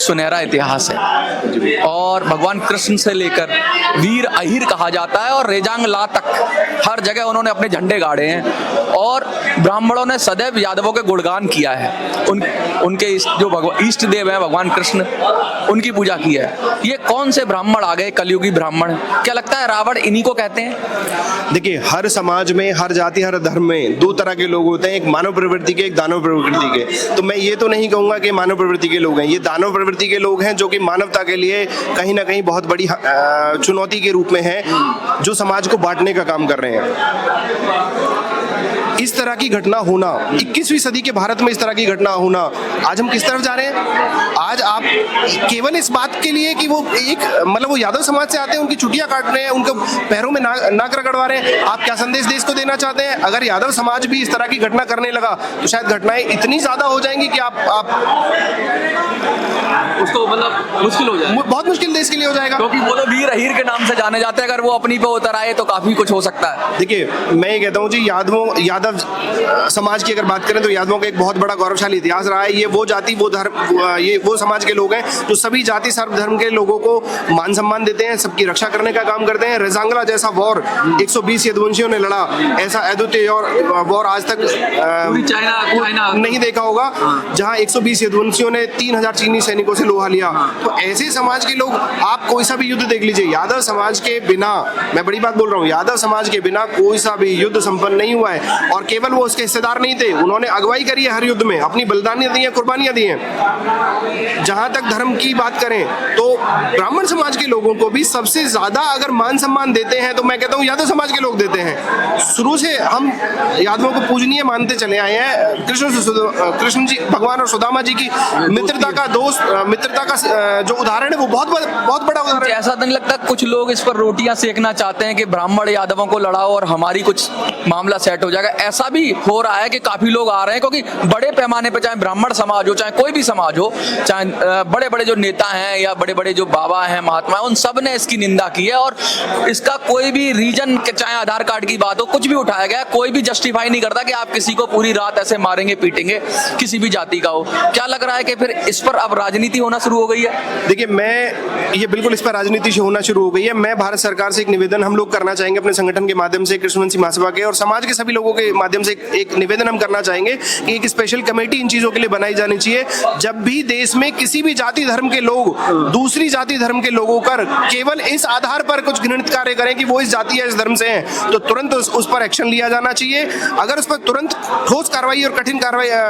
सुनहरा इतिहास है और भगवान कृष्ण से लेकर वीर अहिर कहा जाता है और रेजांगला तक हर जगह उन्होंने अपने झंडे गाड़े हैं और ब्राह्मणों ने सदैव यादवों के गुणगान किया है। उनके जो इष्ट देव हैं भगवान कृष्ण, उनकी पूजा की है। ये कौन से ब्राह्मण आ गए कलयुगी ब्राह्मण? क्या लगता है रावण इन्हीं को कहते हैं? देखिए, हर समाज में, हर जाति, हर धर्म में दो तरह के लोग होते हैं, एक मानव प्रवृत्ति के, एक दानव प्रवृत्ति के। तो मैं ये तो नहीं कहूंगा कि मानव प्रवृत्ति के लोग हैं, ये दानव प्रवृत्ति के लोग हैं जो कि मानवता के लिए कहीं ना कहीं बहुत बड़ी चुनौती के रूप में है, जो समाज को बांटने का काम कर रहे हैं। इस तरह की घटना होना, 21वीं सदी के भारत में इस तरह की घटना होना, आज हम किस तरफ जा रहे हैं? आज आप केवल इस बात के लिए कि वो एक मतलब वो यादव समाज से आते हैं, उनकी छुट्टियां काट रहे हैं, उनको पैरों में नाक रगड़वा रहे हैं, आप क्या संदेश देश को देना चाहते हैं? अगर यादव समाज भी इस तरह की घटना करने लगा तो शायद घटनाएं इतनी ज्यादा हो जाएंगी कि आप उसको मतलब मुश्किल हो जाए, बहुत मुश्किल देश के लिए हो जाएगा। क्योंकि वो तो वीर अहिर के नाम से जाने जाते हैं, अगर वो अपनी पे उतर आए तो काफी कुछ हो सकता है। देखिए, मैं ये कहता हूँ जी, यादव समाज की अगर बात करें तो यादवों का एक बहुत बड़ा गौरवशाली इतिहास रहा है। ये वो जाति, वो धर्म, ये वो समाज के लोग हैं जो सभी जाति सर्व धर्म के लोगों को मान सम्मान देते हैं, सबकी रक्षा करने का काम करते हैं। रेजांगला जैसा वॉर 120 यदुवंशियों ने लड़ा, ऐसा अद्वितीय वॉर आज तक चाइना नहीं देखा होगा, जहां 120 यदुवंशियों ने 3000 चीनी सैनिकों से लोहा लिया। तो ऐसे समाज के लोग, आप कोई सा भी युद्ध देख लीजिए, यादव समाज के बिना, मैं बड़ी बात बोल रहा हूँ, यादव समाज के बिना कोई सा भी युद्ध संपन्न नहीं हुआ है। और केवल वो उसके हिस्सेदार नहीं थे, उन्होंने अगुवाई करी है हर युद्ध में, अपनी बलिदानियां दी हैं, कुर्बानियां दी हैं। जहां तक धर्म की बात करें तो ब्राह्मण समाज के लोगों को भी सबसे ज्यादा अगर मान सम्मान देते हैं तो मैं कहता हूँ यादव समाज के लोग देते हैं। शुरू से हम यादवों को पूजनीय मानते चले आए हैं। कृष्ण जी, भगवान और सुदामा जी की मित्रता का मित्रता का जो उदाहरण है वो बहुत बड़ा उदाहरण है। ऐसा नहीं लगता कुछ लोग इस पर रोटियां सेकना चाहते हैं कि ब्राह्मण यादवों को लड़ाओ और हमारी कुछ मामला सेट हो जाएगा? ऐसा भी हो रहा है कि काफी लोग आ रहे हैं, क्योंकि बड़े पैमाने पर, चाहे ब्राह्मण समाज हो, चाहे कोई भी समाज हो, चाहे बड़े बड़े जो नेता हैं या बड़े बड़े जो बाबा हैं, महात्मा हैं, उन सब ने इसकी निंदा की है और इसका कोई भी रीजन, चाहे आधार कार्ड की बात हो, कुछ भी उठाया गया, कोई भी जस्टिफाई नहीं करता कि आप किसी को पूरी रात ऐसे मारेंगे, पीटेंगे, किसी भी जाति का हो। क्या लग रहा है कि फिर इस पर अब राजनीति होना शुरू हो गई है? देखिए, ये बिल्कुल इस पर राजनीति से होना शुरू हो गई है। मैं भारत सरकार से एक निवेदन हम लोग करना चाहेंगे अपने संगठन के माध्यम से, कृष्णवंशी महासभा के और समाज के सभी लोगों के माध्यम से एक निवेदन हम करना चाहेंगे कि एक स्पेशल कमेटी इन चीजों के लिए बनाई जानी चाहिए। जब भी देश में किसी भी जाति धर्म के लोग दूसरी जाति धर्म के लोगों पर केवल इस आधार पर कुछ घृणित कार्य करें कि वो इस जाति या इस धर्म से हैं, तो तुरंत उस पर एक्शन लिया जाना चाहिए। अगर उस पर तुरंत ठोस कार्रवाई और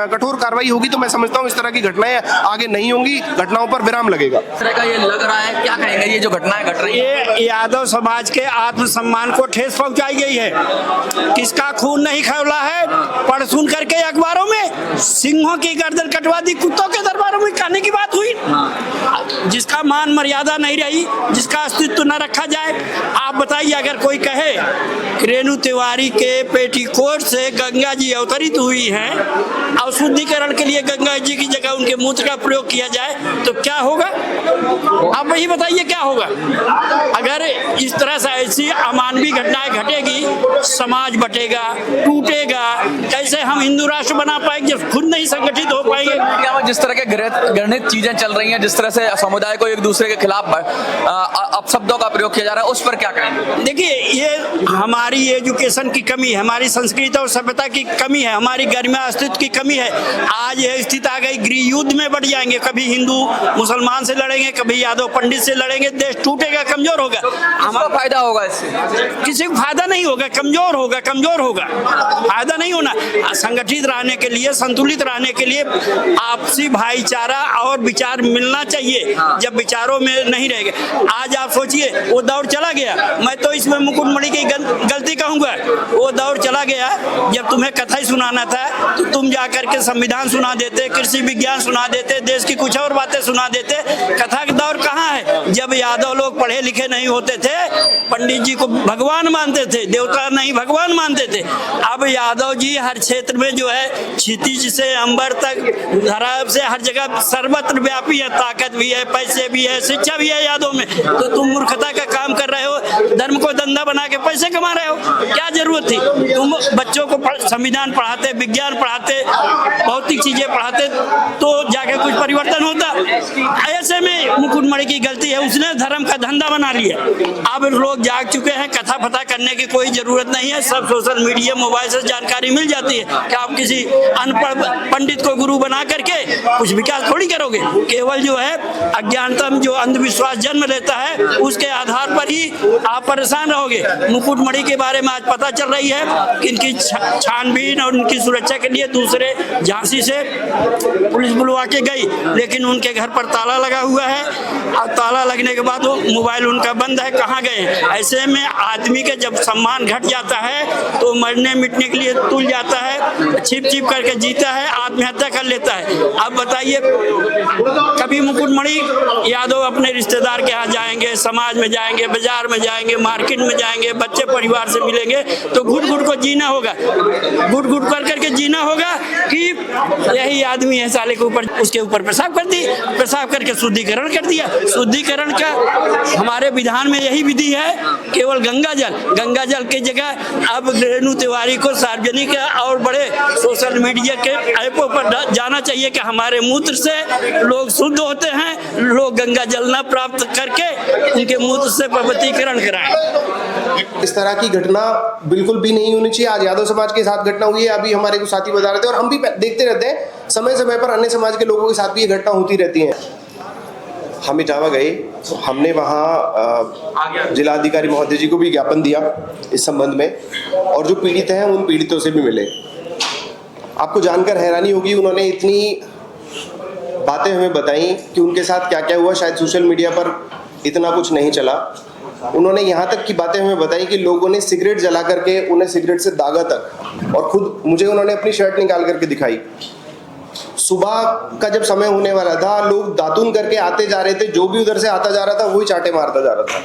कठोर कार्रवाई होगी तो मैं समझता हूँ इस तरह की घटनाएं आगे नहीं होंगी, घटनाओं पर विराम लगेगा। इस तरह का ये लग रहा है, क्या कहेंगे ये जो घटनाएं घट रही है? ये यादव समाज के आत्मसम्मान को ठेस पहुंचाई गई है। किसका खून नहीं खौला है, पढ़ सुन करके अखबारों में सिंहों की गर्दन कटवा दी, कुत्तों के दरबारों में कहने की बात हुई। जिसका मान मर्यादा नहीं रही, जिसका अस्तित्व न रखा जाए। आप बताइए, अगर कोई कहे रेणु तिवारी के पेटीकोट से गंगा जी अवतरित हुई हैं और शुद्धिकरण के लिए गंगा जी की जगह उनके मूत्र का प्रयोग किया जाए तो क्या होगा? आप वही बताइए क्या होगा? अगर इस तरह से ऐसी अमानवीय घटनाएं घटेगी, समाज बटेगा, टूटेगा। कैसे हम हिंदू राष्ट्र बना पाएंगे जब खुद नहीं संगठित हो पाएंगे? जिस तरह के घृणित चीजें चल रही हैं, जिस तरह से समुदाय को एक दूसरे के खिलाफ अपशब्दों का प्रयोग किया जा रहा है, उस पर क्या कहेंगे? देखिए, ये हमारी एजुकेशन की कमी है, हमारी संस्कृति और सभ्यता की कमी है, हमारी गरिमा अस्तित्व की कमी है। आज यह स्थिति आ गई, गृह युद्ध में बढ़ जाएंगे, कभी हिंदू मुसलमान से लड़ेंगे, कभी यादव पंडित से लड़ेंगे, देश टूटेगा, कमजोर होगा। हमारा फायदा होगा इससे? किसी को फायदा नहीं होगा, कमजोर होगा, फायदा नहीं होना। संगठित रहने के लिए, संतुलित रहने के लिए आपसी भाईचारा और विचार मिलना चाहिए। जब विचारों में नहीं रहेगा, आज आप सोचिए वो दौर चला गया, मैं तो इसमें मुकुटमणि की गलती कहूंगा, वो दौर चला गया जब तुम्हें कथा ही सुनाना था तो तुम जाकर के संविधान सुना देते, कृषि विज्ञान सुना देते, देश की कुछ और बातें सुना देते। कथा का दौर कहाँ है? जब यादव लोग पढ़े लिखे नहीं होते थे, पंडित जी को भगवान मानते थे, देवता नहीं भगवान मानते थे। अब यादव जी हर क्षेत्र में जो है, क्षितिज से अंबर तक, धरा से हर जगह सर्वत्र व्यापी है, ताकत भी है, पैसे भी है, शिक्षा भी है यादव में। तो तुम मूर्खता का काम कर रहे हो। धर्म को धंधा बना के पैसे कमा रहे हो, क्या जरूरत थी? तुम बच्चों को संविधान पढ़ाते, विज्ञान पढ़ाते, भौतिक चीजें पढ़ाते तो जाके कुछ परिवर्तन होता। ऐसे में मुकुटमणि की गलती है, उसने धर्म का धंधा बना लिया। अब लोग जाग चुके हैं, कथा फथा करने की कोई जरूरत नहीं है, सब सोशल मीडिया मोबाइल से जानकारी मिल जाती है कि आप किसी अनपढ़ पंडित को गुरु बना करके कुछ विकास थोड़ी करोगे। केवल जो है अज्ञानता में जो अंधविश्वास जन्म लेता है उसके आधार पर ही आप परेशान रहोगे। मुकुटमणि के बारे में आज पता चल रही है कि इनकी छानबीन और उनकी सुरक्षा के लिए दूसरे झांसी से पुलिस बुलवा के गई, लेकिन उनके घर पर ताला लगा हुआ है और ताला लगने के बाद वो मोबाइल उनका बंद है, कहाँ गए? ऐसे में आदमी के जब सम्मान घट जाता है तो मरने मिटने के लिए तुल जाता है, छिप छिप करके जीता है, आत्महत्या कर लेता है। अब बताइए, कभी मुकुटमणि यादव अपने रिश्तेदार के यहाँ जाएंगे, समाज में जाएंगे, बाजार में जाएंगे, मार्केट में जाएंगे, बच्चे परिवार से मिलेंगे तो घुट घुट को जीना होगा, घुट घुट कर करके जीना होगा कि यही आदमी है साले के ऊपर, उसके ऊपर पेशाब कर दी, पेशाब करके शुद्धिकरण कर दिया। शुद्धिकरण का हमारे विधान में यही विधि है, केवल गंगा जल की जगह अब रेणु तिवारी को सार्वजनिक और बड़े सोशल मीडिया के ऐपों पर जाना चाहिए कि हमारे मूत्र से लोग शुद्ध होते हैं, लोग गंगा जल न प्राप्त करके उनके मूत्र से पवित्रीकरण कराएं। इस तरह की घटना बिल्कुल भी नहीं होनी चाहिए। आज यादव समाज के साथ घटना हुई है, अभी हमारे कुछ साथी बता रहे थे और हम भी देखते रहते हैं, समय समय पर अन्य समाज के लोगों के साथ भी ये घटना होती रहती है। हम इटावा गए, हमने वहाँ जिलाधिकारी महोदय जी को भी ज्ञापन दिया इस संबंध में, और जो पीड़ित हैं उन पीड़ितों से भी मिले। आपको जानकर हैरानी होगी, उन्होंने इतनी बातें हमें बताई कि उनके साथ क्या क्या हुआ, शायद सोशल मीडिया पर इतना कुछ नहीं चला। उन्होंने यहाँ तक की बातें हमें बताई कि लोगों ने सिगरेट जला करके उन्हें सिगरेट से दागा तक, और खुद मुझे उन्होंने अपनी शर्ट निकाल करके दिखाई। सुबह का जब समय होने वाला था, लोग दातुन करके आते जा रहे थे, जो भी उधर से आता जा रहा था वही चाटे मारता जा रहा था।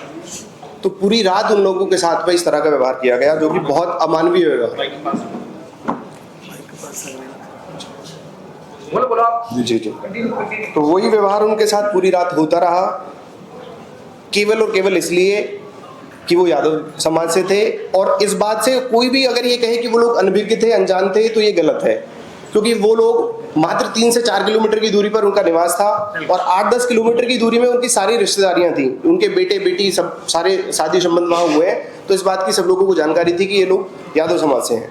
तो पूरी रात उन लोगों के साथ में इस तरह का व्यवहार किया गया, जो कि बहुत अमानवीय व्यवहार। जी। तो वही व्यवहार उनके साथ पूरी रात होता रहा, केवल और केवल इसलिए कि वो यादव समाज से थे। और इस बात से कोई भी अगर ये कहे कि वो लोग अनभिज्ञ थे, अनजान थे, तो ये गलत है, क्योंकि वो लोग मात्र 3 से 4 किलोमीटर की दूरी पर उनका निवास था और 8-10 किलोमीटर की दूरी में उनकी सारी रिश्तेदारियां थी, उनके बेटे बेटी सब सारे शादी संबंध वहाँ हुए हैं। तो इस बात की सब लोगों को जानकारी थी कि ये लोग यादव समाज से हैं।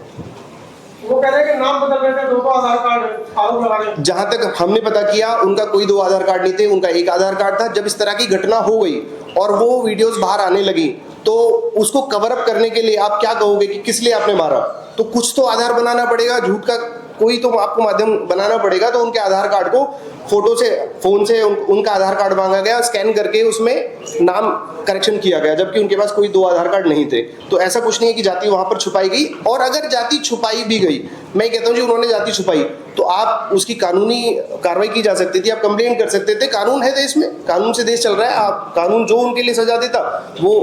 वो कह रहे हैं कि नाम बदल रहे थे, 2 आधार कार्ड आरोप लगा रहे। जहां तक हमने पता किया, उनका कोई 2 आधार कार्ड नहीं थे, उनका एक आधार कार्ड था। जब इस तरह की घटना हो गई और वो वीडियोस बाहर आने लगी, तो उसको कवर अप करने के लिए आप क्या कहोगे कि किस लिए आपने मारा? तो कुछ तो आधार बनाना पड़ेगा, झूठ का कोई तो आपको माध्यम बनाना पड़ेगा। तो उनके आधार कार्ड को फोटो से, फोन से उनका आधार कार्ड मांगा गया, स्कैन करके उसमें नाम करेक्शन किया गया, जबकि उनके पास कोई 2 आधार कार्ड नहीं थे। तो ऐसा कुछ नहीं है कि जाति वहां पर छुपाई गई। और अगर जाति छुपाई भी गई, मैं कहता हूँ जी उन्होंने जाति छुपाई, तो आप उसकी कानूनी कार्रवाई की जा सकती थी, आप कंप्लेंट कर सकते थे। कानून है देश में, कानून से देश चल रहा है। आप कानून जो उनके लिए सजा देता वो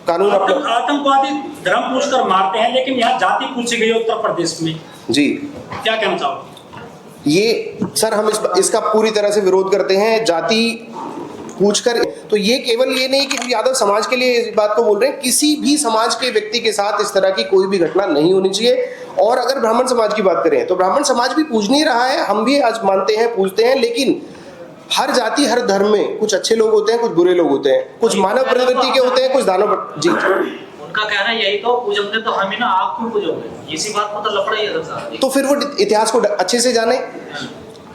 कानून अपना। आतंकवादी धर्म पूछकर मारते हैं, लेकिन यहाँ जाति पूछी गई उत्तर प्रदेश में, जी क्या कहना चाहोगे? ये सर हम इसका पूरी तरह से विरोध करते हैं, जाति पूछकर। तो ये केवल ये नहीं कि यादव समाज के लिए इस बात को बोल रहे हैं, किसी भी समाज के व्यक्ति के साथ इस तरह की कोई भी घटना नहीं होनी चाहिए। और अगर ब्राह्मण समाज की बात करें तो ब्राह्मण समाज भी पूज नहीं रहा है, हम भी आज मानते हैं, पूजते हैं, लेकिन हर जाति हर धर्म में कुछ अच्छे लोग होते हैं, कुछ बुरे लोग होते हैं, कुछ मानव प्रवृत्ति के होते हैं, कुछ दानव। जी, उनका कहना यही तो, पूजोगे तो हम ही ना, आप क्यों पूजोगे? इसी बात में तो लफड़ा ही है सर। तो फिर वो इतिहास को अच्छे से जाने।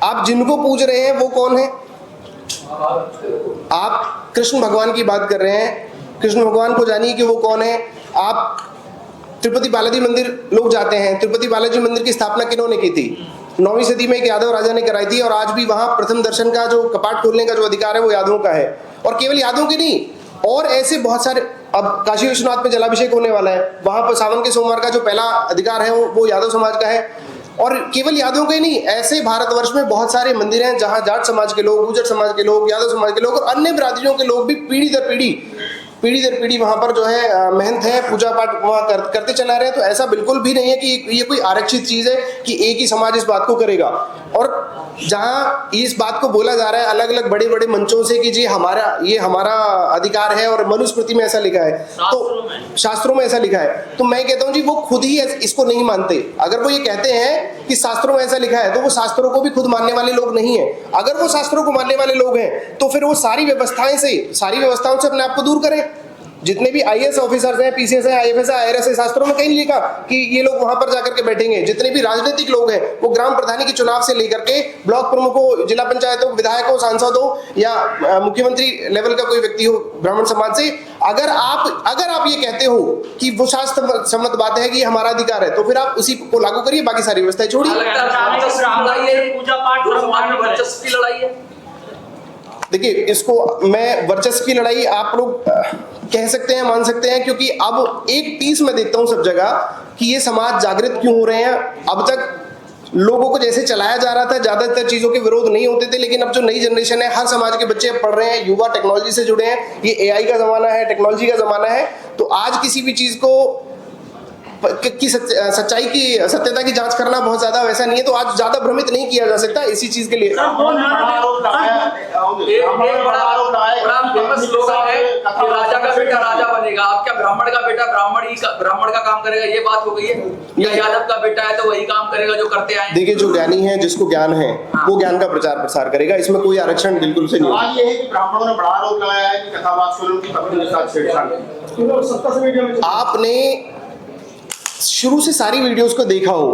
आप जिनको पूज रहे हैं वो कौन है? आप कृष्ण भगवान की बात कर रहे हैं, कृष्ण भगवान को जानिए कि वो कौन है। आप तिरुपति बालाजी मंदिर लोग जाते हैं, तिरुपति बालाजी मंदिर की स्थापना किन्होंने की थी? 9वीं सदी में एक यादव राजा ने कराई थी, और आज भी वहां प्रथम दर्शन का जो कपाट खोलने का जो अधिकार है वो यादवों का है। और केवल यादवों के नहीं, और ऐसे बहुत सारे, अब काशी विश्वनाथ में जलाभिषेक होने वाला है, वहां पर सावन के सोमवार का जो पहला अधिकार है वो यादव समाज का है। और केवल यादवों के नहीं, ऐसे भारतवर्ष में बहुत सारे मंदिर हैं जहां जाट समाज के लोग, गुर्जर समाज के लोग, यादव समाज के लोग और अन्य बिरादरियों के लोग भी पीढ़ी दर पीढ़ी वहां पर जो है मेहनत है, पूजा पाठ वहां करते चला रहे हैं। तो ऐसा बिल्कुल भी नहीं है कि ये कोई आरक्षित चीज है कि एक ही समाज इस बात को करेगा। और जहां इस बात को बोला जा रहा है अलग अलग बड़े बड़े मंचों से कि जी ये हमारा अधिकार है और मनुस्मृति में ऐसा लिखा है, तो शास्त्रों में ऐसा लिखा है, तो मैं कहता हूं जी वो खुद ही इसको नहीं मानते। अगर वो ये कहते हैं कि शास्त्रों में ऐसा लिखा है तो वो शास्त्रों को भी खुद मानने वाले लोग नहीं है। अगर वो शास्त्रों को मानने वाले लोग हैं तो फिर वो सारी व्यवस्थाओं से अपने आप को दूर करें। जितने भी आईएएस ऑफिसर्स हैं, पीसीएस हैं, आईएफएस है, आईआरएस है, शास्त्रों में कहीं नहीं लिखा कि ये लोग वहां पर जाकर के बैठेंगे। जितने भी राजनीतिक लोग हैं वो ग्राम प्रधानी के चुनाव से लेकर के ब्लॉक प्रमुखों, जिला पंचायतों, विधायकों, सांसदों या मुख्यमंत्री लेवल का कोई व्यक्ति हो ब्राह्मण समाज से, अगर आप ये कहते हो कि वो शास्त्र सम्मत बात है कि ये हमारा अधिकार है, तो फिर आप उसी को लागू करिए, बाकी सारी व्यवस्थाएं छोड़िए। पूजा पाठ वर्चस्व की लड़ाई है। देखिए, इसको मैं वर्चस्व की लड़ाई आप लोग कह सकते हैं, मान सकते हैं, क्योंकि अब एक पीस मैं देखता हूं सब जगह कि ये समाज जागृत क्यों हो रहे हैं। अब तक लोगों को जैसे चलाया जा रहा था, ज्यादातर चीजों के विरोध नहीं होते थे, लेकिन अब जो नई जनरेशन है, हर समाज के बच्चे पढ़ रहे हैं, युवा टेक्नोलॉजी से जुड़े हैं, ये एआई का जमाना है, टेक्नोलॉजी का जमाना है, तो आज किसी भी चीज को की सच्चाई की सत्यता की जांच करना बहुत ज्यादा वैसा नहीं है, तो आज ज्यादा भ्रमित नहीं किया जा सकता इसी चीज के लिए। एक बड़ा स्लोगन है कि राजा का बेटा राजा बनेगा। आप क्या ब्राह्मण का बेटा ब्राह्मण का काम करेगा, ये बात हो गई है? या यादव का बेटा है तो वही काम करेगा जो करते आए? देखिए, जो ज्ञानी है, जिसको ज्ञान है, वो ज्ञान का प्रचार प्रसार करेगा, इसमें कोई आरक्षण बिल्कुल से नहीं। ये है कि ब्राह्मणों ने बड़ा आरोप लगाया है कि कथावाद सुनो की पत्नी के साथ छेड़छाड़। आपने शुरू से सारी वीडियोस को देखा हो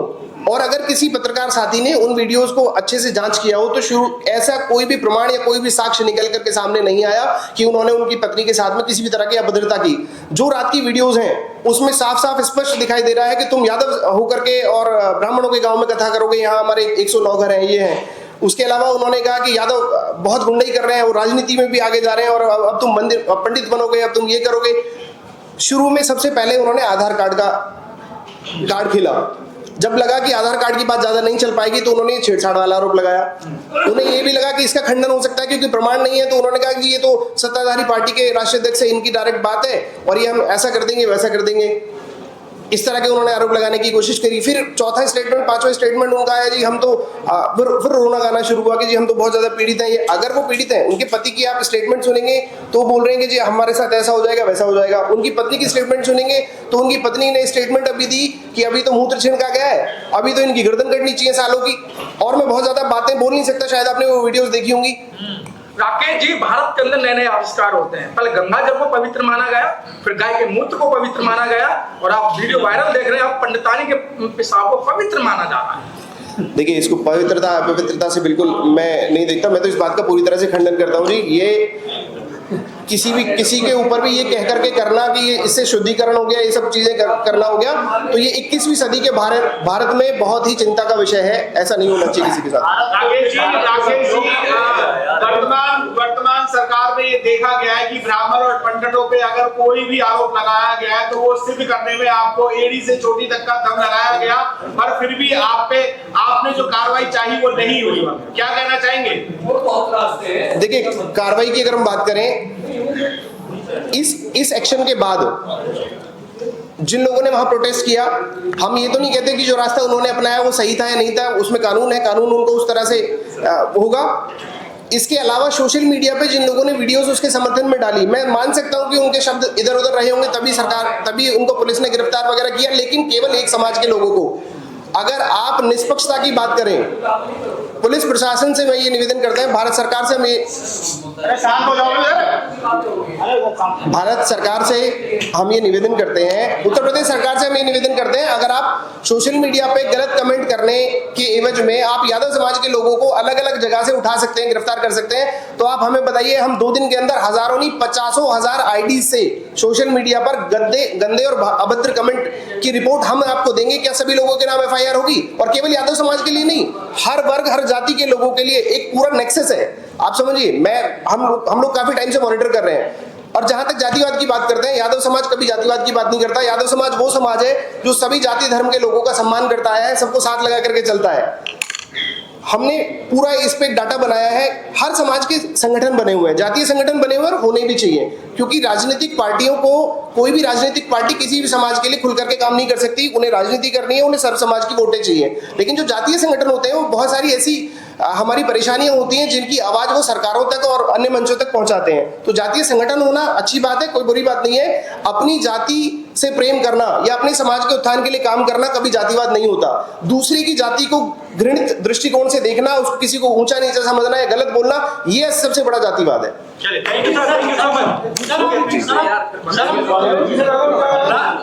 और अगर किसी पत्रकार साथी ने उन वीडियोस को अच्छे से जांच किया हो तो ऐसा कोई भी प्रमाण या कोई भी साक्ष्य निकल करके सामने नहीं आया कि उन्होंने उनकी पत्नी के साथ में किसी भी तरह की अभद्रता की। जो रात की वीडियोस हैं उसमें साफ साफ स्पष्ट दिखाई दे रहा है कि तुम यादव होकर के और ब्राह्मणों के गाँव में कथा करोगे, यहाँ हमारे 109 घर हैं, ये हैं। उसके अलावा उन्होंने कहा कि यादव बहुत गुंडाई कर रहे हैं और राजनीति में भी आगे जा रहे हैं और अब तुम मंदिर पंडित बनोगे, अब तुम ये करोगे। शुरू में सबसे पहले उन्होंने आधार कार्ड का कार्ड खेला। जब लगा कि आधार कार्ड की बात ज्यादा नहीं चल पाएगी तो उन्होंने छेड़छाड़ वाला आरोप लगाया। उन्हें ये भी लगा कि इसका खंडन हो सकता है क्योंकि प्रमाण नहीं है, तो उन्होंने कहा कि ये तो सत्ताधारी पार्टी के राष्ट्रीय अध्यक्ष से इनकी डायरेक्ट बात है और ये हम ऐसा कर देंगे वैसा कर देंगे। इस तरह के उन्होंने आरोप लगाने की कोशिश करी। फिर चौथा स्टेटमेंट, पांचवा स्टेटमेंट उनका आया जी हम तो फिर रोना गाना शुरू हुआ कि जी हम तो बहुत ज्यादा पीड़ित हैं। ये अगर वो पीड़ित हैं, उनके पति की आप स्टेटमेंट सुनेंगे तो बोल रहे हैं कि जी हमारे साथ ऐसा हो जाएगा वैसा हो जाएगा। उनकी पत्नी की स्टेटमेंट सुनेंगे तो उनकी पत्नी ने स्टेटमेंट अभी दी कि अभी तो मूत्र छिड़का गया है, अभी तो इनकी गर्दन कटनी चाहिए सालों की। और मैं बहुत ज्यादा बातें बोल नहीं सकता, शायद आपने वो वीडियोस देखी होंगी। राकेश जी, भारत के अंदर नए नए आविष्कार होते हैं। पहले गंगा जल को पवित्र माना गया, फिर गाय के मूत्र को पवित्र माना गया, और आप वीडियो वायरल देख रहे हैं, आप पंडितानी के पेशाब को पवित्र माना जा रहा है। देखिए, इसको पवित्रता से बिल्कुल मैं नहीं देखता। मैं तो इस बात का पूरी तरह से खंडन करता हूँ जी। ये किसी के ऊपर भी ये कह करके करना कि ये इससे शुद्धिकरण हो गया, ये सब चीजें करना हो गया, तो ये 21वीं सदी के भारत में बहुत ही चिंता का विषय है। ऐसा नहीं होना चाहिए किसी के साथ। राकेश जी, वर्तमान सरकार में ये देखा गया है कि ब्राह्मण और पंडितों पे अगर कोई भी आरोप लगाया गया है तो वो सिद्ध करने में आपको एड़ी से चोटी तक का दम लगाया गया, पर फिर भी आपने जो कार्रवाई चाहिए वो नहीं हुई। क्या कहना चाहेंगे? देखिए, कार्रवाई की अगर हम बात करें, इस एक्शन के बाद जिन लोगों ने वहां प्रोटेस्ट किया, हम ये तो नहीं कहते कि जो रास्ता उन्होंने अपनाया वो सही था या नहीं था, उसमें कानून है, कानून उनको उस तरह से होगा। इसके अलावा सोशल मीडिया पे जिन लोगों ने वीडियोस उसके समर्थन में डाली, मैं मान सकता हूं कि उनके शब्द इधर उधर रहे होंगे, तभी उनको पुलिस ने गिरफ्तार वगैरह किया, लेकिन केवल एक समाज के लोगों को। अगर आप निष्पक्षता की बात करें, पुलिस प्रशासन से मैं ये निवेदन करता हूं, भारत सरकार से हम ये निवेदन करते हैं, उत्तर प्रदेश सरकार से हम ये निवेदन करते हैं, अगर आप सोशल मीडिया पे गलत कमेंट करने के एवज में आप यादव समाज के लोगों को अलग अलग जगह से उठा सकते हैं, गिरफ्तार कर सकते हैं, तो आप हमें बताइए, हम 2 दिन के अंदर हजारों नहीं 50,000 आईडी से सोशल मीडिया पर गंदे और अभद्र कमेंट की रिपोर्ट हम आपको देंगे। क्या सभी लोगों के नाम एफआईआर होगी? और केवल यादव समाज के लिए नहीं, हर वर्ग हर जाति के लोगों के लिए एक पूरा नेक्सस है। आप समझिए, हम लोग काफी टाइम से मॉनिटर कर रहे हैं। और जहां तक जातिवाद की बात करते हैं, यादव समाज कभी जातिवाद की बात नहीं करता। यादव समाज वो समाज है जो सभी जाति धर्म के लोगों का सम्मान करता है, सबको साथ लगा करके चलता है। हमने पूरा इस पे डाटा बनाया है। हर समाज के संगठन बने हुए हैं, जातीय संगठन बने हुए हैं और होने भी चाहिए, क्योंकि राजनीतिक पार्टियों को, कोई भी राजनीतिक पार्टी किसी भी समाज के लिए खुल करके काम नहीं कर सकती। उन्हें राजनीति करनी है, उन्हें सर्व समाज की वोटें चाहिए। लेकिन जो जातीय संगठन होते हैं वो बहुत सारी ऐसी हमारी परेशानियां होती हैं जिनकी आवाज वो सरकारों तक और अन्य मंचों तक पहुंचाते हैं। तो जातीय संगठन होना अच्छी बात है, कोई बुरी बात नहीं है। अपनी जाति से प्रेम करना या अपने समाज के उत्थान के लिए काम करना कभी जातिवाद नहीं होता। दूसरे की जाति को घृणित दृष्टिकोण से देखना, उसको किसी को ऊंचा नीचा समझना या गलत बोलना, ये सबसे बड़ा जातिवाद है।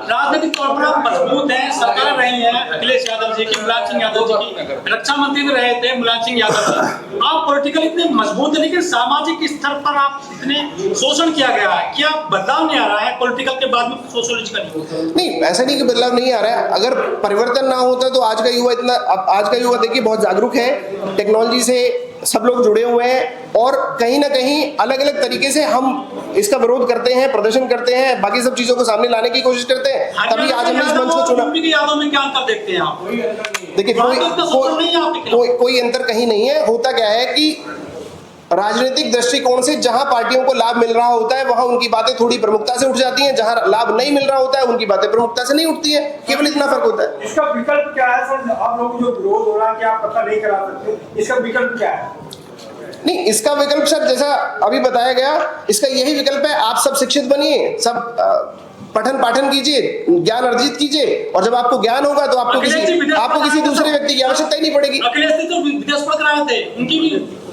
राजनीतिक तौर पर आप मजबूत हैं, सरकार रही है अखिलेश यादव जी की, मुलायम सिंह यादव जी की, रक्षा मंत्री भी रहे थे मुलायम सिंह यादव जी। आप पॉलिटिकल इतने मजबूत है, लेकिन सामाजिक स्तर पर आप इतने शोषण किया गया है, क्या बदलाव नहीं आ रहा है पॉलिटिकल के बाद में सोशलिस्ट का? नहीं, ऐसा नहीं कि बदलाव नहीं आ रहा है। अगर परिवर्तन ना होता तो आज का युवा देखिए बहुत जागरूक है, टेक्नोलॉजी से सब लोग जुड़े हुए हैं और कहीं ना कहीं अलग अलग तरीके से हम इसका विरोध करते हैं, प्रदर्शन करते हैं, बाकी सब चीजों को सामने लाने की कोशिश करते हैं। तभी आज हमने इस मंच को चुना। यादों में क्या अंतर देखते हैं आप? देखिए कोई अंतर कहीं नहीं है। होता क्या है कि राजनीतिक दृष्टिकोण से जहां पार्टियों को लाभ मिल रहा होता है वहां उनकी बातें थोड़ी प्रमुखता से उठ जाती हैं, जहां लाभ नहीं मिल रहा होता है उनकी बातें प्रमुखता से नहीं उठती हैं। केवल इतना फर्क होता है। इसका विकल्प क्या है सर? आप लोग जो विरोध हो रहा है कि आप पता नहीं करा सकते, इसका विकल्प क्या है? नहीं, इसका विकल्प सर जैसा अभी बताया गया, इसका यही विकल्प है, आप सब शिक्षित बनिए, सब पठन पाठन कीजिए, ज्ञान अर्जित कीजिए, और जब आपको ज्ञान होगा तो आपको किसी दूसरे व्यक्ति की आवश्यकता ही नहीं पड़ेगी। अखिलेश जी तो विदेश पढ़ कर आए थे, उनकी भी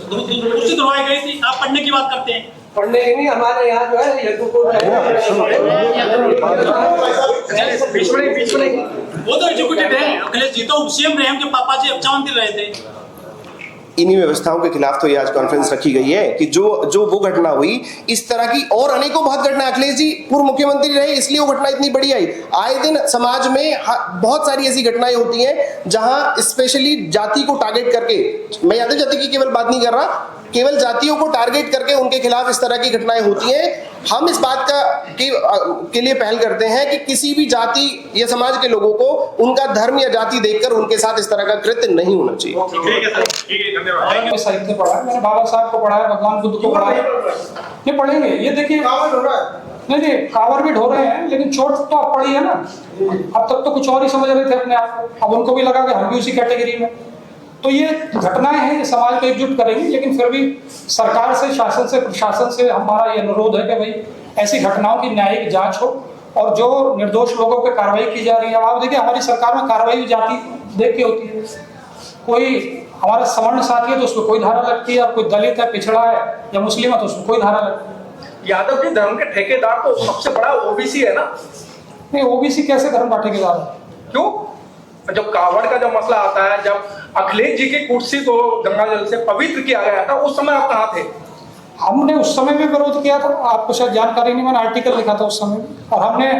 कुर्सी दबाई गई थी। आप पढ़ने की बात करते हैं, पढ़ने की नहीं, हमारे यहाँ जो है वो तो एजुकेटेड है। अखिलेश जी तो सीएम रहे, उनके पापा जी रक्षा मंत्री रहे थे। इन्हीं व्यवस्थाओं के खिलाफ तो ये आज कॉन्फ्रेंस रखी गई है कि जो वो घटना हुई, इस तरह की और अनेकों बहुत घटना, अखिलेश जी पूर्व मुख्यमंत्री रहे इसलिए वो घटना इतनी बड़ी आई। आए दिन समाज में बहुत सारी ऐसी घटनाएं होती हैं जहां स्पेशली जाति को टारगेट करके, मैं यादव जाति की केवल बात नहीं कर रहा, केवल जातियों को टारगेट करके उनके खिलाफ इस तरह की घटनाएं होती हैं। हम इस बात के लिए पहल करते हैं कि किसी भी जाति या समाज के लोगों को उनका धर्म या जाति देखकर उनके साथ इस तरह का कृत्य नहीं होना चाहिए। ठीक है सर, ठीक है, धन्यवाद। मैंने साहित्य पढ़ा है, मैंने बाबा साहब को पढ़ा है, भगवान बुद्ध को पढ़ा है, ये पढ़ेंगे। ये देखिए नहीं कावर भी ढो रहे हैं, लेकिन चोट तो आप पड़ी है ना। अब तक तो कुछ और ही समझ रहे थे अपने आप को, अब उनको भी लगा कि हम भी उसी कैटेगरी में। तो ये घटनाएं हैं, ये समाज को एकजुट करेंगी, लेकिन फिर भी सरकार से, शासन से, प्रशासन से हमारा ये अनुरोध है कि भाई ऐसी घटनाओं की न्यायिक जांच हो और जो निर्दोष लोगों पे कार्रवाई की जा रही है। आप देखिए हमारी सरकार में कार्रवाई भी जाति देख के होती है। कोई हमारा सवर्ण साथी है तो उसमें कोई धारा लगती है, और कोई दलित है, पिछड़ा है या मुस्लिम है तो उसमें कोई धारा लगती है। यादव जी धर्म के ठेकेदार तो सबसे बड़ा ओबीसी है ना? नहीं, ओबीसी कैसे धर्म का ठेकेदार है? क्यों? जब कावड़ का जब मसला आता है, जब अखिलेश जी की कुर्सी को गंगा जल से पवित्र किया गया था, उस समय आप कहाँ थे? हमने उस समय भी विरोध किया था, आपको शायद जानकारी नहीं, मैंने आर्टिकल लिखा था उस समय, और हमने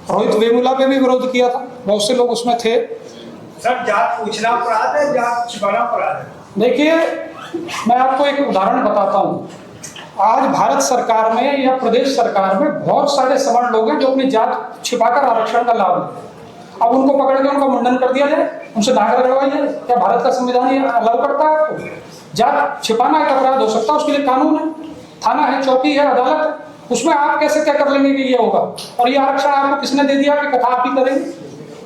रोहित वेमुला पे भी विरोध किया था, बहुत से लोग उसमें थे। सर जात पूछना अपराध है, जात छिपाना अपराध है? देखिए मैं आपको एक उदाहरण बताता हूँ। आज भारत सरकार में या प्रदेश सरकार में बहुत सारे सवर्ण लोग हैं जो अपनी जात छिपाकर आरक्षण का लाभ लेते हैं। अब उनको पकड़ के उनका मुंडन कर दिया जाए, उनसे नागर लगवाई जाए, क्या भारत का संविधान ये अलाउ करता है आपको? जात छिपाना एक अपराध हो सकता है, उसके लिए कानून है, थाना है, चौकी है, अदालत है, उसमें आप कैसे क्या कर लेंगे कि ये होगा? और ये आरक्षण आपको किसने दे दिया कि कथा आप ही करेंगे?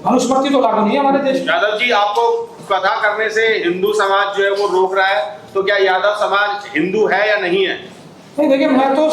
मनुस्मृति तो लागू नहीं है हमारे देश में। यादव जी, आपको कथा करने से हिंदू समाज जो है वो रोक रहा है, तो क्या यादव समाज हिंदू है या नहीं है? नहीं, देखिए मैं तो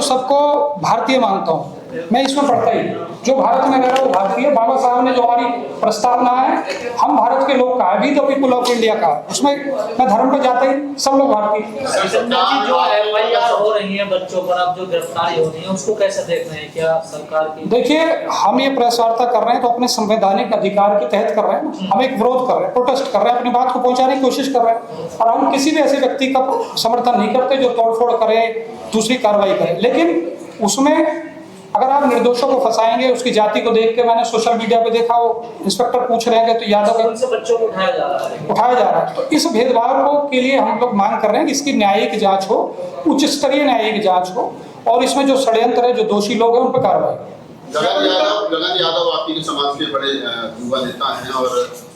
सबको भारतीय मानता हूँ, मैं इसमें पढ़ता ही जो भारत में रह रहा है वो भारतीय। बाबा साहब ने जो हमारी प्रस्तावना है, हम भारत के लोग का है, we the people of India का, उसमें मैं धर्म पे जाता ही, सब लोग भारतीय। जो FIR हो रही है बच्चों पर, अब जो गिरफ्तारी हो रही है, उसको कैसे देख रहे हैं? क्या सरकार की? देखिए हम ये प्रेस वार्ता कर रहे हैं तो अपने संवैधानिक अधिकार के तहत कर रहे हैं, हम एक विरोध कर रहे हैं, प्रोटेस्ट कर रहे हैं, अपनी बात को पहुंचाने की कोशिश कर रहे हैं, और हम किसी भी ऐसे व्यक्ति का समर्थन नहीं करते जो तोड़फोड़ करे, दूसरी कार्रवाई करे। लेकिन उसमें अगर आप निर्दोषों को फंसाएंगे, उसकी जाति को देख के, मैंने सोशल मीडिया पे देखा वो इंस्पेक्टर पूछ रहे हैं तो यादव उनसे बच्चों को उठाया जा रहा है। तो इस भेदभाव को के लिए हम लोग मांग कर रहे हैं कि इसकी न्यायिक जांच हो, उच्च स्तरीय न्यायिक जांच हो, और इसमें जो षड्यंत्र है, जो दोषी लोग हैं उन पर कार्रवाई। गगन यादव आपकी समाज के बड़े युवा नेता हैं और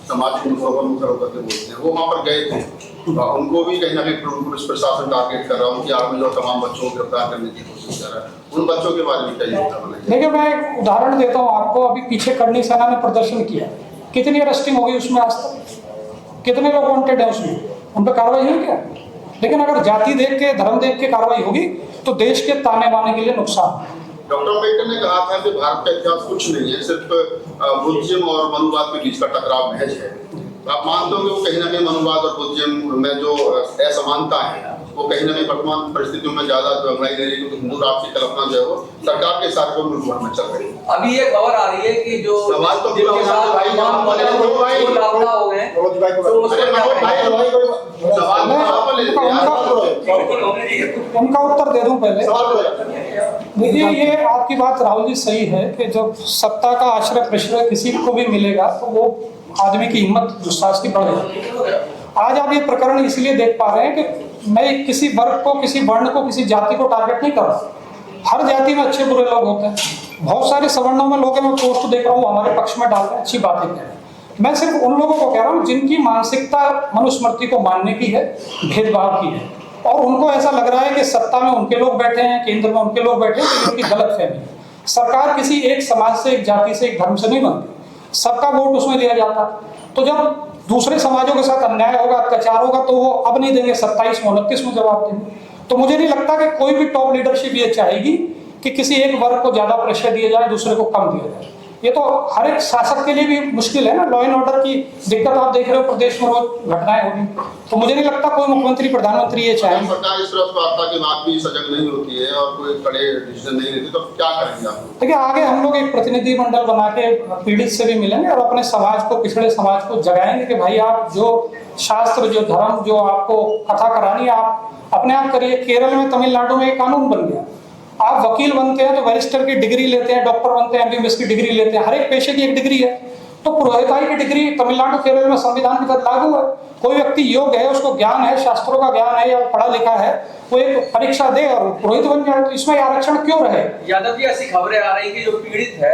समाज को मुखर होकर के बोलते हैं, वो वहाँ पर गए थे। उनको भी कहीं ना कहीं पुलिस प्रशासन टारगेट कर रहा है, उनकी आर्मी और तमाम बच्चों को गिरफ्तार करने की कोशिश कर रहा है। उन बच्चों के बारे में क्या योजना बनाई? देखिए, मैं एक उदाहरण देता हूँ आपको। अभी पीछे करनी सेना ने प्रदर्शन किया, कितनी अरेस्टिंग होगी उसमें आज तक, कितने लोग वांटेड है उसमें, उन पर कार्रवाई हुई क्या? लेकिन अगर जाति देख के, धर्म देख के कार्रवाई होगी तो देश के ताने बाने के लिए नुकसान। डॉक्टर अम्बेडकर ने कहा था कि भारत का इतिहास कुछ नहीं है, सिर्फ बुद्धिज्म और मनुवाद के बीच का टकराव महज है। आप मानते हो कि वो कहीं ना कहीं मनुवाद और बुद्धिज्म में जो असमानता है वो कहीं ना कहीं वर्तमान परिस्थितियों में ज्यादा गहराई दे रही है, क्योंकि हिंदू राष्ट्र की कल्पना जो है वो सरकार के साथ मुल्क भर में चल रही है। अभी ये खबर आ रही है कि जो सवाल तो जिनके साथ लापता हो गए उनका उत्तर दे दूं पहले। देखिए, ये आपकी बात राहुल जी सही है कि जब सत्ता का आश्रय प्रश्रय किसी को भी मिलेगा तो वो आदमी की हिम्मत दुस्साहस की बढ़ जाती है। आज आप ये प्रकरण इसलिए देख पा रहे हैं कि मैं किसी वर्ग को, किसी वर्ण को, किसी जाति को टारगेट नहीं कर रहा। हर जाति में अच्छे बुरे लोग होते हैं, बहुत सारे सवर्णों में लोग हैं, मैं पोस्ट देख रहा हूँ हमारे पक्ष में डालते हैं, अच्छी बातें कह रहे हैं। मैं सिर्फ उन लोगों को कह रहा हूँ जिनकी मानसिकता मनुस्मृति को मानने की है, भेदभाव की है, और उनको ऐसा लग रहा है कि सत्ता में उनके लोग बैठे हैं, केंद्र में उनके लोग बैठे हैं, तो उनकी गलत फहमी है। सरकार किसी एक समाज से, एक जाति से, एक धर्म से नहीं बनती, सबका वोट उसमें दिया जाता। तो जब दूसरे समाजों के साथ अन्याय होगा, अत्याचार होगा, तो वो अब नहीं देंगे, 27 में 29 में जवाब देंगे। तो मुझे नहीं लगता कि कोई भी टॉप लीडरशिप ये चाहेगी कि किसी एक वर्ग को ज्यादा प्रेशर दिया जाए, दूसरे को कम दिया जाए। ये तो हर एक शासक के लिए भी मुश्किल है ना। लॉ एंड ऑर्डर की दिक्कत आप देख रहे हो, प्रदेश में रोज घटनाएं हो रही, तो मुझे नहीं लगता कोई मुख्यमंत्री, प्रधानमंत्री ये चाहे। सरकार इस तरफ वार्ता के बाद भी सजग नहीं होती है और कोई कड़े डिसीजन नहीं लेती, तो क्या करेंगे आप? देखिए, आगे हम लोग एक प्रतिनिधि मंडल बना के पीड़ित से भी मिलेंगे और अपने समाज को, पिछड़े समाज को जगाएंगे कि भाई आप जो शास्त्र, जो धर्म, जो आपको कथा करानी है आप अपने आप करिए। केरल में, तमिलनाडु में एक कानून बन गया, आप वकील बनते हैं तो बैरिस्टर की डिग्री लेते हैं, डॉक्टर बनते हैं एमबीबीएस की डिग्री लेते हैं, हर एक पेशे की एक डिग्री है। तो पुरोहिताई की डिग्री तमिलनाडु, केरल में संविधान के तहत लागू है। कोई व्यक्ति योग्य है, उसको ज्ञान है, शास्त्रों का ज्ञान है या पढ़ा लिखा है, वो एक परीक्षा दे और पुरोहित बन जाए। तो इसमें आरक्षण क्यों रहे? यादव जी, ऐसी खबरें आ रही कि जो पीड़ित है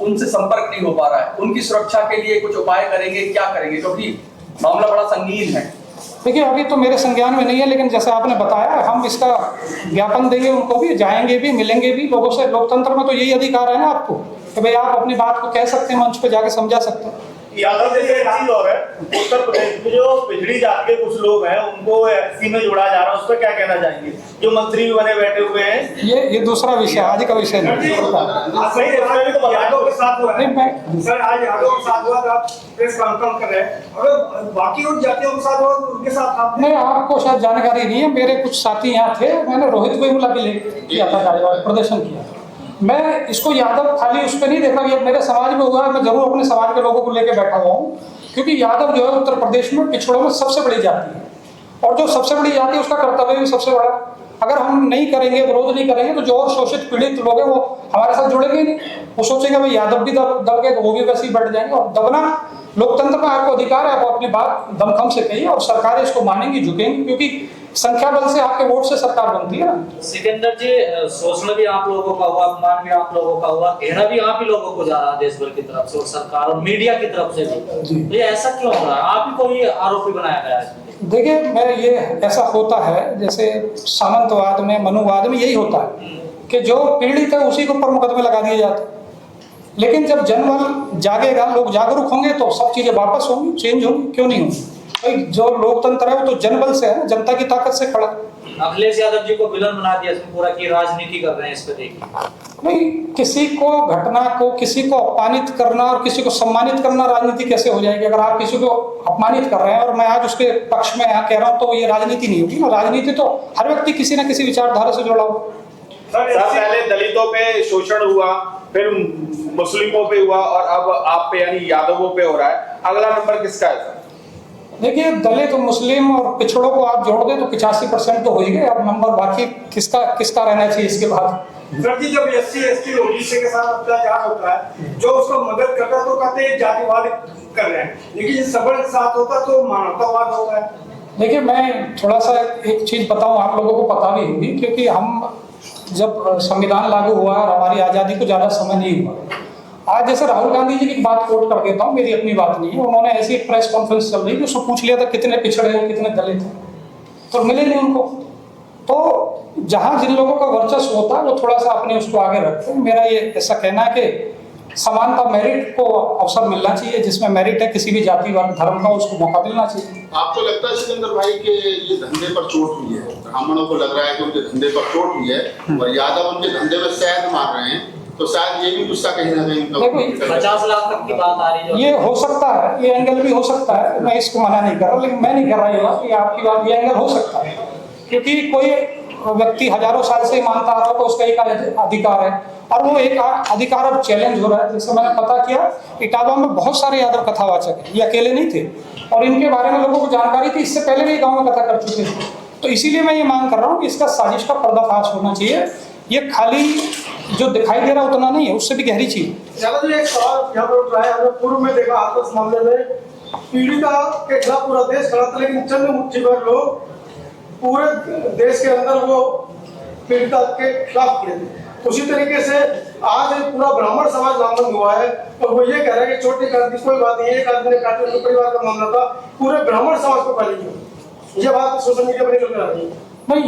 उनसे संपर्क नहीं हो पा रहा है, उनकी सुरक्षा के लिए कुछ उपाय करेंगे, क्या करेंगे, क्योंकि मामला बड़ा संगीन है। देखिए, अभी तो मेरे संज्ञान में नहीं है, लेकिन जैसे आपने बताया हम इसका ज्ञापन देंगे, उनको भी जाएंगे भी, मिलेंगे भी लोगों से। लोकतंत्र में तो यही अधिकार है ना आपको कि भाई आप अपनी बात को कह सकते हैं, मंच पे जाके समझा सकते हैं। यादव जैसे एक चीज और है, उत्तर प्रदेश में जो पिछड़ी जाति के कुछ लोग हैं उनको एससी में जोड़ा जा रहा है, उस पर क्या कहना चाहेंगे? जो मंत्री भी बने बैठे हुए हैं, ये दूसरा विषय, आज का विषय नहीं। यादव के साथ हुआ है सर, आज यादव के साथ हुआ था, प्रेस कॉन्फ्रेंस कर रहे हैं, अगर बाकी उन जातियों के साथ हुआ उनके साथ आप नहीं, आपको शायद जानकारी नहीं है। मेरे कुछ साथी यहाँ थे, मैंने रोहित वेमुला के लिए किया था कार्यवाही, प्रदर्शन किया। मैं इसको यादव खाली उस पर नहीं देखा, ये मेरे समाज में हुआ है, मैं जरूर अपने समाज के लोगों को लेकर बैठा हुआ हूँ, क्योंकि यादव जो है उत्तर प्रदेश में पिछड़ों में सबसे बड़ी जाति है, और जो सबसे बड़ी जाति है उसका कर्तव्य भी सबसे बड़ा। अगर हम नहीं करेंगे, विरोध नहीं करेंगे, तो जो और शोषित पीड़ित लोग हैं वो हमारे साथ जुड़ेंगे नहीं। वो सोचेंगे भाई यादव भी दब गए तो वो भी वैसे ही बढ़ जाएंगे। और दबना, लोकतंत्र में आपको अधिकार है, आप अपनी बात दमखम से कहिए और सरकारें इसको मानेंगी, झुकेंगी, क्योंकि संख्या बल से, आपके वोट से सरकार बनती है ना। सिकंदर जी, शोषण भी आप लोगों का हुआ, अपमान भी आप लोगों का हुआ, घेरा भी आप ही लोगों को जा रहा है देश भर की तरफ से और सरकार और मीडिया की तरफ से भी। तो ये ऐसा क्यों हो रहा है? आप ही को ही आरोपी बनाया गया है। देखिए, मैं ये ऐसा होता है जैसे सामंतवाद में, मनुवाद में यही होता है कि जो पीड़ित है उसी के ऊपर मुकदमे लगा दिए जाते हैं। लेकिन जब जनबल जागेगा, लोग जागरूक होंगे तो सब चीजें वापस होंगी, चेंज होंगी, क्यों नहीं होंगी? भाई जो लोकतंत्र है वो तो जनबल से है ना, जनता की ताकत से खड़ा। अखिलेश यादव जी को विलन बना दिया, इसमें पूरा की राजनीति कर रहे हैं, इस पे देखिए। नहीं, किसी को, घटना को, किसी को अपमानित करना और किसी को सम्मानित करना राजनीति कैसे हो जाएगी? अगर आप किसी को अपमानित कर रहे हैं और मैं आज उसके पक्ष में यहाँ कह रहा हूँ, तो ये राजनीति नहीं होगी ना। राजनीति तो हर व्यक्ति किसी न किसी विचारधारा से जुड़ा हुआ। सर, पहले दलितों पे शोषण हुआ, फिर मुस्लिमों पे हुआ और अब आप पे यानी यादवों पे हो रहा है। अगला नंबर किसका है सर? देखिए, दलित, मुस्लिम और पिछड़ों को आप जोड़ दे तो 85% तो हो ही गए। अब नंबर बाकी किसका रहना चाहिए इसके बाद? सर जी, जब SC ST ओबीसी के साथ अत्याचार होता है, जो उसको मदद करता है तो कहते हैं जातिवाद कर रहे हैं, लेकिन सबल के साथ होता तो मानवतावाद होता है। देखिए, मैं थोड़ा सा एक चीज बताऊं, आप लोगों को पता भी होगी, क्योंकि हम जब संविधान लागू हुआ और हमारी आज़ादी को ज़्यादा समय नहीं हुआ, आज जैसे राहुल गांधी जी की बात कोट कर देता हूँ, मेरी अपनी बात नहीं है, उन्होंने ऐसी एक प्रेस कॉन्फ्रेंस चल रही थी, उसको पूछ लिया था कितने पिछड़े हैं कितने दलित हैं, तो मिले नहीं उनको। तो जहाँ जिन लोगों का वर्चस्व होता है वो थोड़ा सा अपने उसको आगे रखते हैं। मेरा ये ऐसा कहना है कि समानता मेरिट को अवसर मिलना चाहिए, जिसमें मेरिट है किसी भी जाति वर्ग धर्म का, उसको मौका मिलना चाहिए। आपको लगता है सिकंदर भाई कि ये धंधे पर चोट हुई है, ब्राह्मणों को लग रहा है कि उनके धंधे पर चोट हुई है और यादव उनके धंधे में शहद मार रहे हैं, तो शायद ये भी गुस्सा कहीं ना कहीं 50 लाख तक की बात आ रही है। ये हो सकता है, ये एंगल भी हो सकता है, मैं इसको मना नहीं कर रहा, लेकिन मैं नहीं कर रहा ये बात कि आपकी बात, ये एंगल हो सकता है, क्योंकि कोई व्यक्ति हजारों साल से मानता आ रहा है तो उसका एक अधिकार है, और वो एक अधिकार अब चैलेंज हो रहा है। जैसे मैंने पता किया, इटावा में बहुत सारे यादव कथावाचक हैं, ये अकेले नहीं थे, और इनके बारे में लोगों को जानकारी थी, इससे पहले भी गाँव में कथा कर चुके थे। तो इसीलिए मैं ये मांग कर रहा हूँ कि इसका साजिश का पर्दाफाश होना चाहिए। ये खाली जो दिखाई दे रहा उतना नहीं है, उससे भी गहरी चीज। यादव जी, एक सवाल यहाँ पर उठ रहा है, हमने पूर्व में देखा आपस मामले में पीड़िता के खिलाफ पूरा देश खड़ा था, लेकिन चंद मुट्ठी भर लोग पूरे देश के अंदर वो पीड़िता के खिलाफ किए थे। उसी तरीके से आज पूरा ब्राह्मण समाज नामबंद हुआ है और वो ये कह रहा है कि छोटी क्रांति कोई बात नहीं है, एक आदमी ने काटे, उनके परिवार का मामला था, पूरे ब्राह्मण समाज को गाली दी। ये बात सोशल मीडिया पर निकल कर आ रही है। नहीं,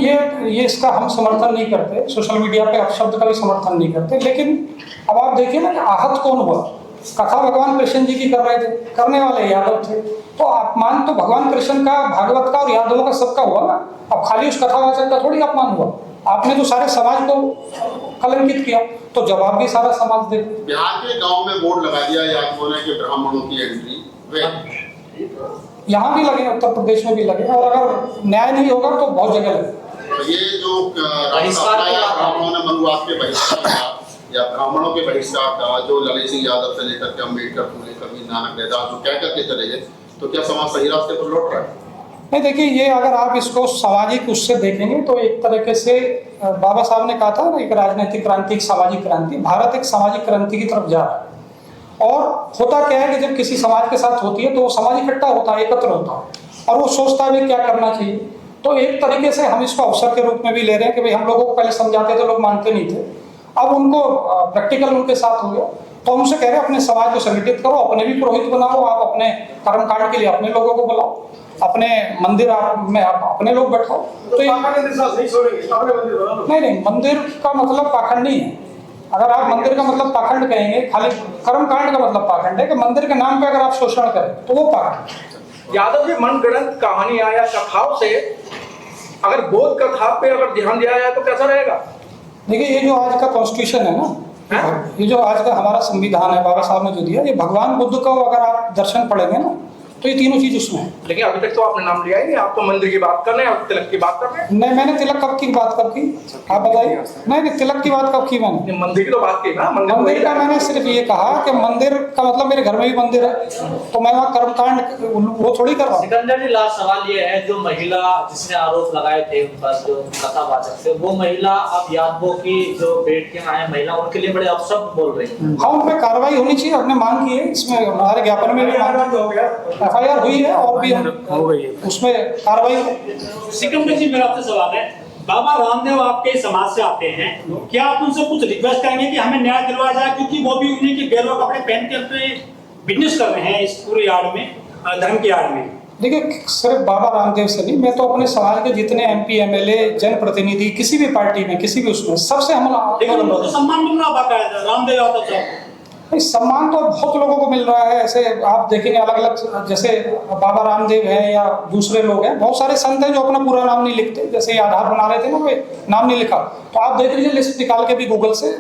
ये इसका हम समर्थन नहीं करते, सोशल मीडिया पे अपशब्द का भी समर्थन नहीं करते, लेकिन अब आप देखिए ना कि आहत कौन हुआ। कथा भगवान कृष्ण जी की कर रहे थे, करने वाले यादव थे, तो अपमान तो भगवान कृष्ण का, भागवत का और यादवों का सबका हुआ ना। अब खाली उस कथावाचक का थोड़ी अपमान हुआ, आपने तो सारे समाज को कलंकित किया, तो जवाब भी सारा समाज दे। बिहार के गांव में बोर्ड लगा दिया यादवों ने कि ब्राह्मणों की एंट्री, यहाँ भी लगे, उत्तर प्रदेश में भी लगे, और अगर न्याय नहीं होगा तो बहुत जगह लगे। तो ये जो ब्राह्मणों ने मनुवाद के बहिष्कार का या ब्राह्मणों के बहिष्कार का, जो ललित सिंह यादव से लेकर के अम्बेडकर फूले कबीर नानक देवदास जो कह करके चले गए, तो क्या समाज सही रास्ते पर लौट रहा है? नहीं, देखिए, ये अगर आप इसको सामाजिक उससे देखेंगे तो एक तरीके से बाबा साहब ने कहा था ना, एक राजनीतिक क्रांति, एक सामाजिक क्रांति। भारत एक सामाजिक क्रांति की तरफ जा रहा है, और होता क्या है कि जब किसी समाज के साथ होती है तो वो समाज इकट्ठा होता है, एकत्र होता है, और वो सोचता है क्या करना चाहिए। तो एक तरीके से हम इसको अवसर के रूप में भी ले रहे हैं कि भाई हम लोगों को पहले समझाते थे, लोग मानते नहीं थे, अब उनको प्रैक्टिकल उनके साथ हो गया, तो हमसे कह रहे हैं अपने समाज को संगठित करो, अपने भी पुरोहित बनाओ, आप अपने कर्मकांड के लिए अपने लोगों को बुलाओ, अपने मंदिर में आप अपने लोग बैठाओ। तो नहीं, मंदिर का मतलब पाखंड नहीं है। अगर आप मंदिर का मतलब पाखंड कहेंगे, खाली कर्मकांड का मतलब पाखंड है कि मंदिर के नाम पे अगर आप शोषण करें तो वो पाखंड। यादव जी, मनगढ़ंत कहानियां या कथाओं से अगर बोध कथा पे अगर ध्यान दिया जाए तो कैसा रहेगा? देखिए, ये जो आज का कॉन्स्टिट्यूशन है ना, ये जो आज का हमारा संविधान है, बाबा साहब ने जो दिया, ये भगवान बुद्ध का अगर आप दर्शन पढ़ेंगे ना तो ये तीनों चीज उसमें है। लेकिन अभी तक तो आपने नाम लिया ही नहीं, आप तो मंदिर की बात कर रहे हैं, आप तिलक की बात कर रहे हैं। नहीं, मैंने तिलक कब की बात कब की, आप बताइए। नहीं, तिलक की बात कब की मैंने? मंदिर की तो बात की ना। मंदिर का मैंने सिर्फ ये कहा कि मंदिर का मतलब मेरे घर में भी मंदिर है, तो मैं वहाँ कर्मकांड वो थोड़ी कर रहा हूँ। सिकंदर जी, लास्ट सवाल ये है, जो महिला जिसने आरोप लगाए थे उन पर, जो कथावाचक थे, वो महिला अब यादवों की जो बेटियां हैं महिला, उनके लिए बड़े अपशब्द बोल रही है। हाँ, उन पर कार्रवाई होनी चाहिए, हमने मांग की है, इसमें हमारे ज्ञापन में भी FIR हुई है और भी हो गई है, उसमें कार्रवाई। सिकंदर जी, मेरा आपसे सवाल है, बाबा रामदेव आपके समाज से आते हैं, क्या आप उनसे कुछ रिक्वेस्ट करेंगे कि हमें न्याय दिलवाया जाए, क्योंकि वो भी उन्हीं के गेरुआ कपड़े पहन के बिजनेस कर रहे हैं इस पूरे यार्ड में, धर्म के यार्ड में? देखिए, सिर्फ बाबा रामदेव से नहीं, मैं तो अपने समाज के जितने MP MLA जनप्रतिनिधि किसी भी पार्टी में, किसी भी उसमें, सबसे हम तो सम्मान मिल रहा बाकायदा रामदेव यादव साहब। सम्मान तो बहुत लोगों को मिल रहा है, ऐसे आप देखेंगे अलग अलग, जैसे बाबा रामदेव है या दूसरे लोग हैं, बहुत सारे संत हैं जो अपना पूरा नाम नहीं लिखते, जैसे आधार बना रहे थे ना, वे नाम नहीं लिखा, तो आप देख लीजिए लिस्ट निकाल के भी गूगल से।